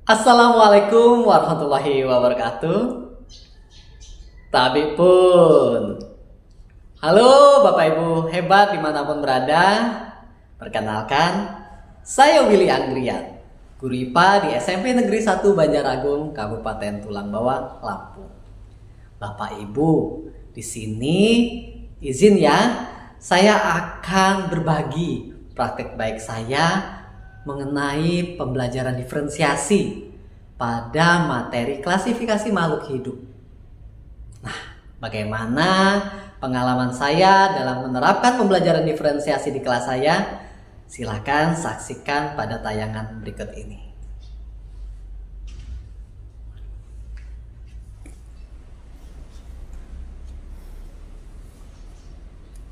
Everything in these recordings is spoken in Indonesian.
Assalamualaikum warahmatullahi wabarakatuh. Tabib pun. Halo Bapak Ibu hebat dimanapun berada. Perkenalkan, saya Willy Anggrian, guru IPA di SMP Negeri 1 Banjaragung, Kabupaten Tulang Bawang, Lampung. Bapak Ibu, di sini izin ya, saya akan berbagi praktek baik saya mengenai pembelajaran diferensiasi pada materi klasifikasi makhluk hidup. Nah, bagaimana pengalaman saya dalam menerapkan pembelajaran diferensiasi di kelas saya? Silakan saksikan pada tayangan berikut ini.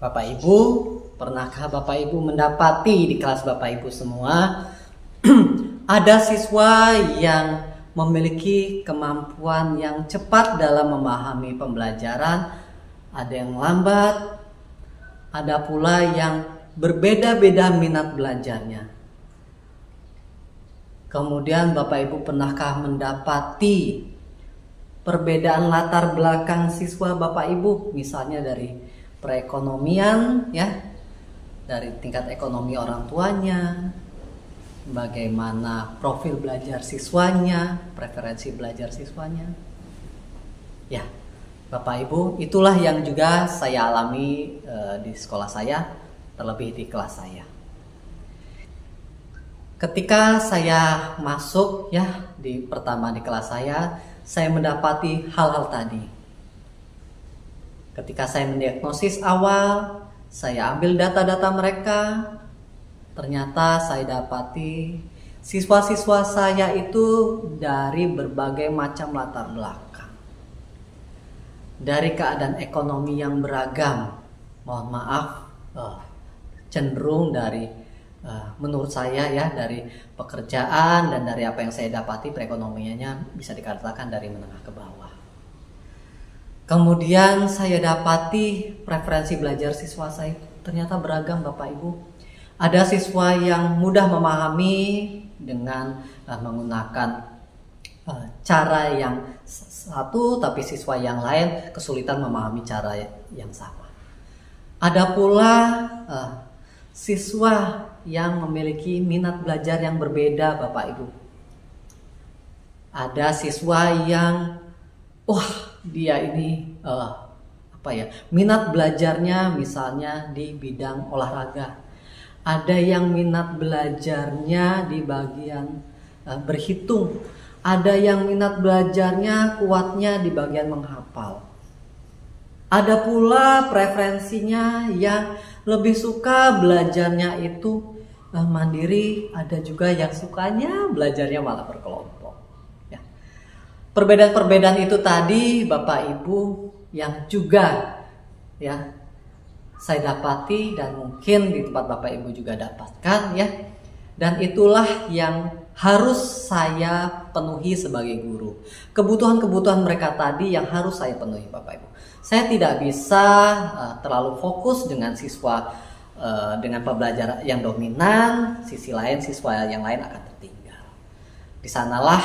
Bapak Ibu, pernahkah Bapak Ibu mendapati di kelas Bapak Ibu semua ada siswa yang memiliki kemampuan yang cepat dalam memahami pembelajaran, ada yang lambat, ada pula yang berbeda-beda minat belajarnya. Kemudian Bapak Ibu pernahkah mendapati perbedaan latar belakang siswa Bapak Ibu, misalnya dari perekonomian ya, dari tingkat ekonomi orang tuanya, bagaimana profil belajar siswanya, preferensi belajar siswanya. Ya, Bapak Ibu, itulah yang juga saya alami di sekolah saya, terlebih di kelas saya. Ketika saya masuk ya pertama di kelas saya mendapati hal-hal tadi. Ketika saya mendiagnosis awal, saya ambil data-data mereka, ternyata saya dapati siswa-siswa saya itu dari berbagai macam latar belakang. Dari keadaan ekonomi yang beragam, mohon maaf, cenderung dari menurut saya ya, dari pekerjaan dan dari apa yang saya dapati perekonomiannya bisa dikatakan dari menengah ke bawah. Kemudian saya dapati preferensi belajar siswa saya ternyata beragam Bapak Ibu. Ada siswa yang mudah memahami dengan menggunakan cara yang satu, tapi siswa yang lain kesulitan memahami cara yang sama. Ada pula siswa yang memiliki minat belajar yang berbeda Bapak Ibu. Ada siswa yang dia ini minat belajarnya misalnya di bidang olahraga. Ada yang minat belajarnya di bagian berhitung. Ada yang minat belajarnya kuatnya di bagian menghafal. Ada pula preferensinya yang lebih suka belajarnya itu mandiri. Ada juga yang sukanya belajarnya malah berkelompok. Perbedaan-perbedaan itu tadi Bapak Ibu yang juga ya saya dapati dan mungkin di tempat Bapak Ibu juga dapatkan ya. Dan itulah yang harus saya penuhi sebagai guru. Kebutuhan-kebutuhan mereka tadi yang harus saya penuhi Bapak Ibu. Saya tidak bisa terlalu fokus dengan siswa dengan pembelajaran yang dominan, sisi lain siswa yang lain akan tertinggal. Di sanalah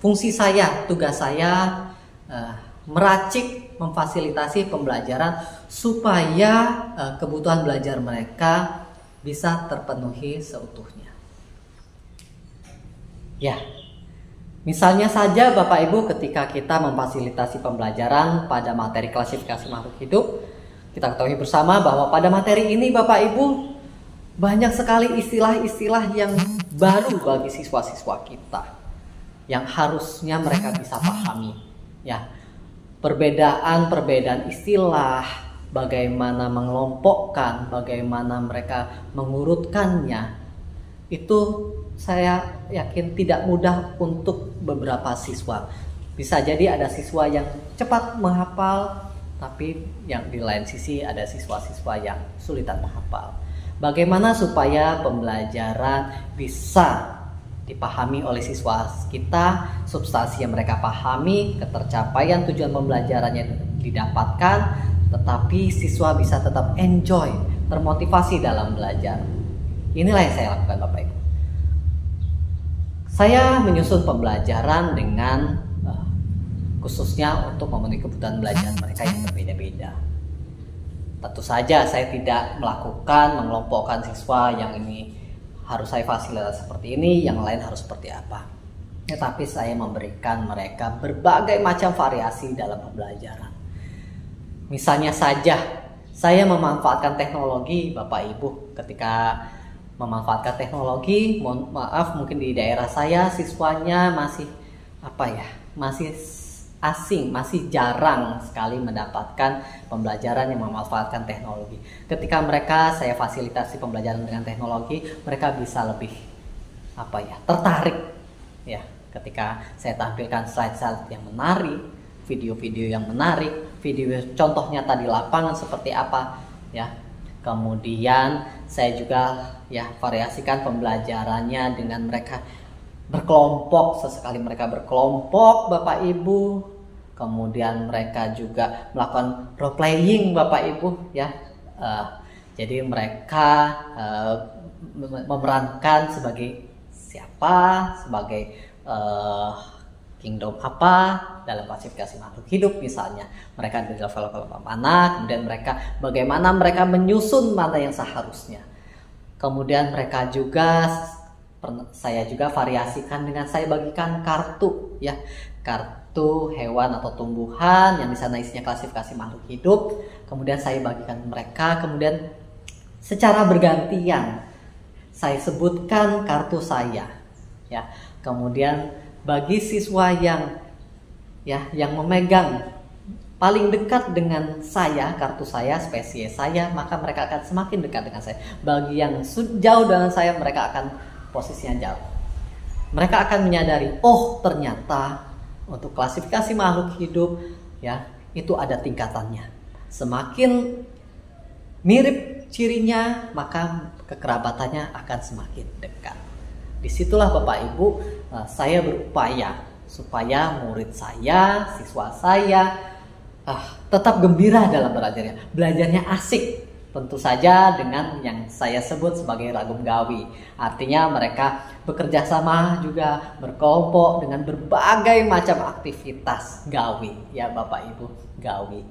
fungsi saya, tugas saya meracik, memfasilitasi pembelajaran supaya kebutuhan belajar mereka bisa terpenuhi seutuhnya. Ya, misalnya saja Bapak Ibu ketika kita memfasilitasi pembelajaran pada materi klasifikasi makhluk hidup, kita ketahui bersama bahwa pada materi ini Bapak Ibu banyak sekali istilah-istilah yang baru bagi siswa-siswa kita yang harusnya mereka bisa pahami ya. Perbedaan istilah, bagaimana mengelompokkan, bagaimana mereka mengurutkannya, itu saya yakin tidak mudah untuk beberapa siswa. Bisa jadi ada siswa yang cepat menghafal, tapi yang di lain sisi ada siswa-siswa yang sulitan menghafal. Bagaimana supaya pembelajaran bisa dipahami oleh siswa kita, substansi yang mereka pahami, ketercapaian tujuan pembelajarannya didapatkan, tetapi siswa bisa tetap enjoy, termotivasi dalam belajar. Inilah yang saya lakukan Bapak Ibu. Saya menyusun pembelajaran dengan khususnya untuk memenuhi kebutuhan belajar mereka yang berbeda-beda. Tentu saja saya tidak melakukan mengelompokkan siswa yang ini harus saya fasilitasi seperti ini, yang lain harus seperti apa. Tetapi saya memberikan mereka berbagai macam variasi dalam pembelajaran. Misalnya saja, saya memanfaatkan teknologi, Bapak Ibu. Ketika memanfaatkan teknologi, mohon maaf mungkin di daerah saya siswanya masih masih asing, masih jarang sekali mendapatkan pembelajaran yang memanfaatkan teknologi. Ketika mereka saya fasilitasi pembelajaran dengan teknologi, mereka bisa lebih tertarik ya. Ketika saya tampilkan slide-slide yang menarik, video-video yang menarik, video contoh nyata di lapangan seperti apa ya. Kemudian saya juga variasikan pembelajarannya dengan mereka berkelompok, sesekali mereka berkelompok Bapak Ibu. Kemudian mereka juga melakukan role playing Bapak Ibu ya. Jadi mereka memerankan sebagai siapa, sebagai kingdom apa dalam klasifikasi makhluk hidup misalnya. Mereka di level mana, kemudian bagaimana mereka menyusun mana yang seharusnya. Kemudian mereka juga saya juga variasikan dengan saya bagikan kartu ya, kartu hewan atau tumbuhan yang di sana isinya klasifikasi makhluk hidup. Kemudian saya bagikan mereka, kemudian secara bergantian saya sebutkan kartu saya ya. Kemudian bagi siswa yang memegang paling dekat dengan saya, kartu saya, spesies saya, maka mereka akan semakin dekat dengan saya. Bagi yang jauh dengan saya, mereka akan posisinya jauh. Mereka akan menyadari, oh ternyata untuk klasifikasi makhluk hidup ya, itu ada tingkatannya. Semakin mirip cirinya, maka kekerabatannya akan semakin dekat. Disitulah Bapak Ibu saya berupaya supaya murid saya, siswa saya tetap gembira dalam belajarnya. Belajarnya asik, tentu saja dengan yang saya sebut sebagai ragam gawi. Artinya mereka bekerja sama juga, berkelompok dengan berbagai macam aktivitas gawi ya Bapak Ibu, gawi,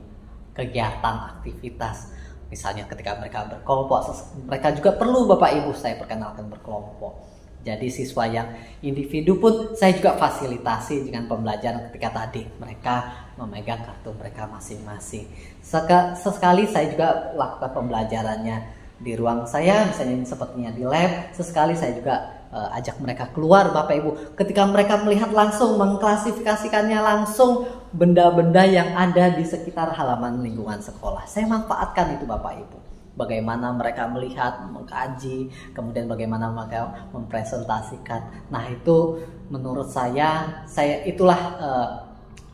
kegiatan aktivitas. Misalnya ketika mereka berkelompok, mereka juga perlu Bapak Ibu saya perkenalkan berkelompok. Jadi siswa yang individu pun saya juga fasilitasi dengan pembelajaran ketika tadi mereka memegang kartu mereka masing-masing. Sesekali saya juga lakukan pembelajarannya di ruang saya, misalnya sepertinya di lab. Sesekali saya juga ajak mereka keluar Bapak Ibu. Ketika mereka melihat langsung, mengklasifikasikannya langsung benda-benda yang ada di sekitar halaman lingkungan sekolah. Saya manfaatkan itu Bapak Ibu. Bagaimana mereka melihat, mengkaji, kemudian bagaimana mereka mempresentasikan. Nah itu menurut saya itulah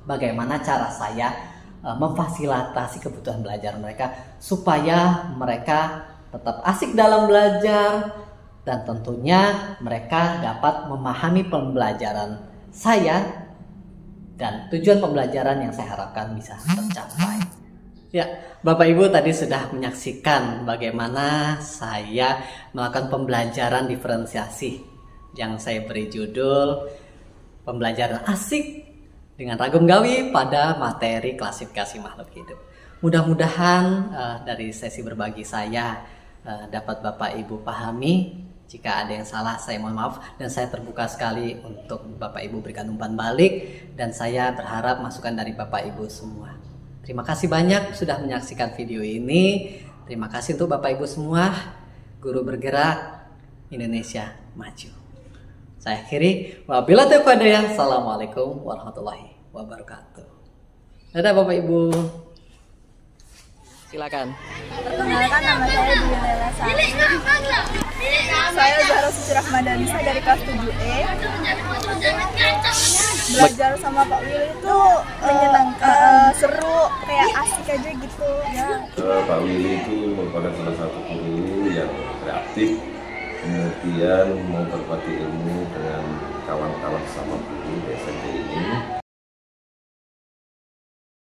bagaimana cara saya memfasilitasi kebutuhan belajar mereka supaya mereka tetap asik dalam belajar dan tentunya mereka dapat memahami pembelajaran saya dan tujuan pembelajaran yang saya harapkan bisa tercapai. Ya, Bapak Ibu tadi sudah menyaksikan bagaimana saya melakukan pembelajaran diferensiasi yang saya beri judul pembelajaran asik dengan ragam gawi pada materi klasifikasi makhluk hidup. Mudah-mudahan dari sesi berbagi saya dapat Bapak Ibu pahami. Jika ada yang salah saya mohon maaf dan saya terbuka sekali untuk Bapak Ibu berikan umpan balik dan saya berharap masukan dari Bapak Ibu semua. Terima kasih banyak sudah menyaksikan video ini. Terima kasih untuk Bapak Ibu semua. Guru bergerak, Indonesia maju. Saya akhiri. Wabillahi taufiq wal hidayah. Assalamualaikum warahmatullahi wabarakatuh. Dadah Bapak Ibu. Silakan. Perkenalkan, nama saya Dwi Lela Sari. Saya Zahra Suci Rahmadanisa dari kelas 7E. Belajar sama Pak Willy itu menyenangkan, seru, kayak asik aja gitu ya. Pak Willy itu merupakan salah satu guru yang kreatif, kemudian memperkuat ilmu dengan kawan-kawan sama guru di SMP ini.